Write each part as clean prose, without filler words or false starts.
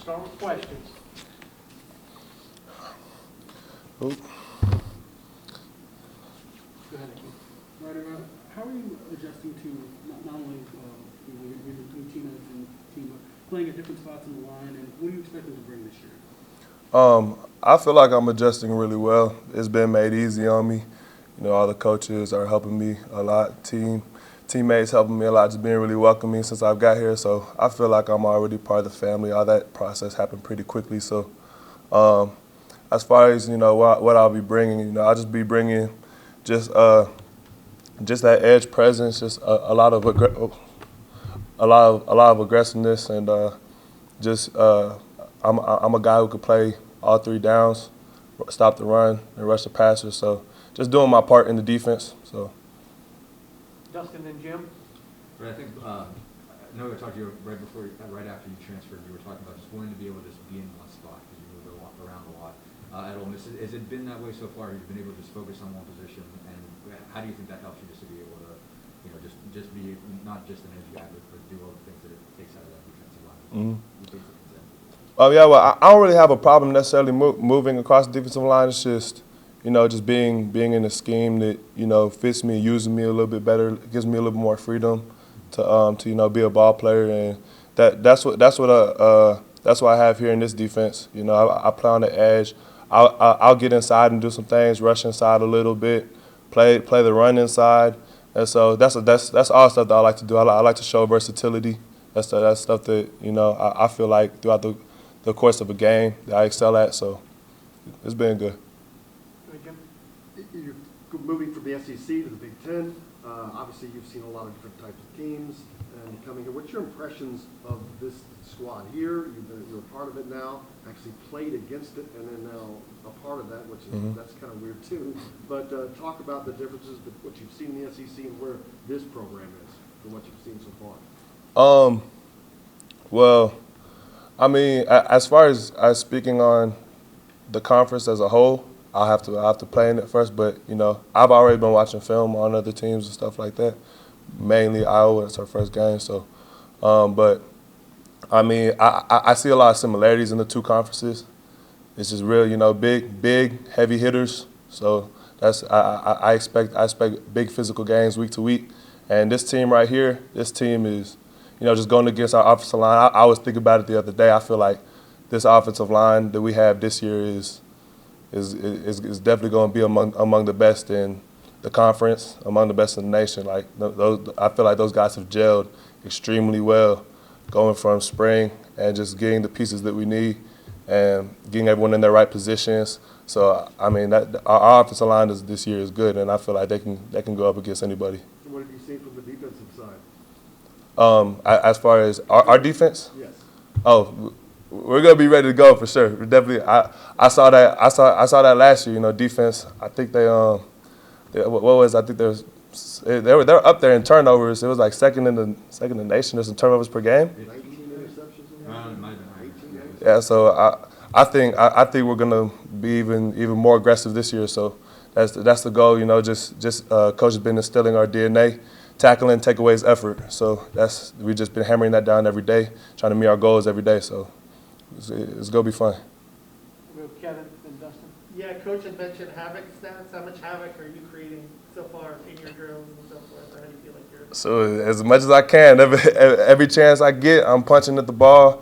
start with questions. Ooh. Go ahead, Nikki. Ryder, how are you adjusting to not only your new teammates and team, but playing at different spots in the line, and what are you expecting to bring this year? I feel like I'm adjusting really well. It's been made easy on me. You know, all the coaches are helping me a lot. Teammates helping me a lot, just being really welcoming since I've got here. So I feel like I'm already part of the family. All that process happened pretty quickly. So as far as, you know, what I'll be bringing, you know, I'll just be bringing just that edge presence, just a lot of aggressiveness, and I'm a guy who could play all three downs, stop the run, and rush the passer. So just doing my part in the defense. So. Dustin and Jim. But I think I know I talked to you right after you transferred. You were talking about just wanting to be able to just be in one spot because you moved around a lot at Ole Miss. Has it been that way so far? You've been able to just focus on one position, and how do you think that helps you just to be able to, you know, just be not just an edge guy, but do all the things that it takes out of that defensive line? Oh yeah, well I don't really have a problem necessarily moving across the defensive line. It's just, you know, just being in a scheme that, you know, fits me, using me a little bit better, gives me a little bit more freedom to you know, be a ball player, and that's what I have here in this defense. You know, I play on the edge. I'll get inside and do some things, rush inside a little bit, play the run inside, and so that's all stuff that I like to do. I like to show versatility. That's stuff that, you know, I feel like throughout the course of a game that I excel at. So it's been good. You're moving from the SEC to the Big Ten. Obviously, you've seen a lot of different types of teams and coming here. What's your impressions of this squad here? You're a part of it now, actually played against it, and then now a part of that, which is that's kind of weird too. But talk about the differences, what you've seen in the SEC and where this program is from what you've seen so far. Well, I mean, as far as speaking on the conference as a whole, I'll have to play in it first. But, you know, I've already been watching film on other teams and stuff like that. Mainly Iowa, it's our first game. So, but I mean, I see a lot of similarities in the two conferences. It's just real, you know, big, heavy hitters. So I expect big physical games week to week. And this team right here, this team is, you know, just going against our offensive line. I was thinking about it the other day. I feel like this offensive line that we have this year is definitely going to be among the best in the conference, among the best in the nation. Like I feel like those guys have gelled extremely well, going from spring and just getting the pieces that we need and getting everyone in their right positions. So I mean, our offensive line this year is good, and I feel like they can go up against anybody. So what have you seen from the defensive side? As far as our defense? Yes. Oh, we're gonna be ready to go for sure. We're definitely. I saw that last year. You know, defense. I think they I think they were up there in turnovers. It was like second in the nation. There's some turnovers per game. 19 interceptions. Yeah. So I think we're gonna be even more aggressive this year. So that's the goal. You know, just coach has been instilling our DNA. Tackling takeaways effort. So we've just been hammering that down every day, trying to meet our goals every day. So it's gonna be fun. We'll go Kevin and Dustin. Yeah, Coach had mentioned havoc stats. How much havoc are you creating so far in your drills and so forth? Or how do you feel like you're? So as much as I can, every chance I get, I'm punching at the ball.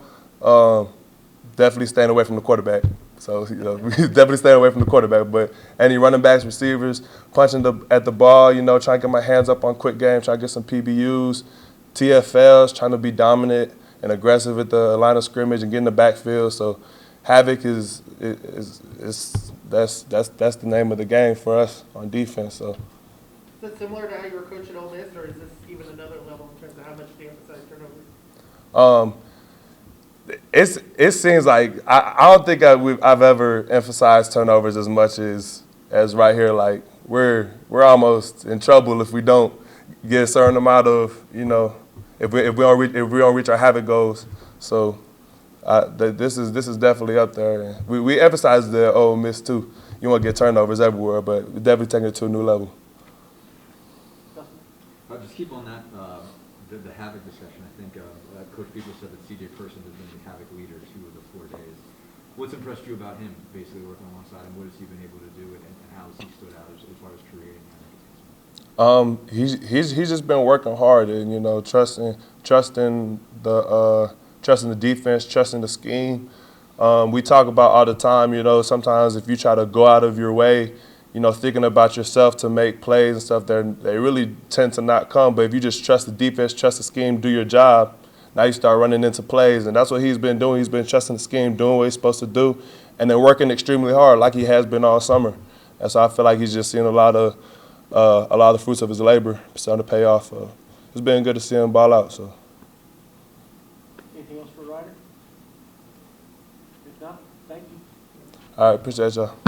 Definitely staying away from the quarterback. So, you know, we definitely stay away from the quarterback. But any running backs, receivers, punching at the ball, you know, trying to get my hands up on quick game, trying to get some PBUs, TFLs, trying to be dominant and aggressive at the line of scrimmage and get in the backfield. So, havoc that's the name of the game for us on defense. So. Is it similar to how you were coaching Ole Miss, or is this even another level in terms of how much do you emphasize turnovers? It seems like I don't think I've ever emphasized turnovers as much as right here. Like we're almost in trouble if we don't get a certain amount of, you know, if we don't reach our havoc goals. So this is definitely up there. We emphasize the Ole Miss too. You want to get turnovers everywhere, but we're definitely taking it to a new level. Just keep on that the havoc discussion. I think Coach People said that C.J. Person has been the havoc leader 2 of the 4 days. What's impressed you about him, basically working alongside him? What has he been able to do, and how has he stood out as far as creating havoc? He's just been working hard and, you know, trusting the defense, trusting the scheme. We talk about all the time, you know, sometimes if you try to go out of your way, you know, thinking about yourself to make plays and stuff, they really tend to not come. But if you just trust the defense, trust the scheme, do your job, now you start running into plays. And that's what he's been doing. He's been trusting the scheme, doing what he's supposed to do, and then working extremely hard like he has been all summer. And so I feel like he's just seeing a lot of the fruits of his labor starting to pay off. It's been good to see him ball out. So. Anything else for Ryder? If not, thank you. All right, appreciate y'all.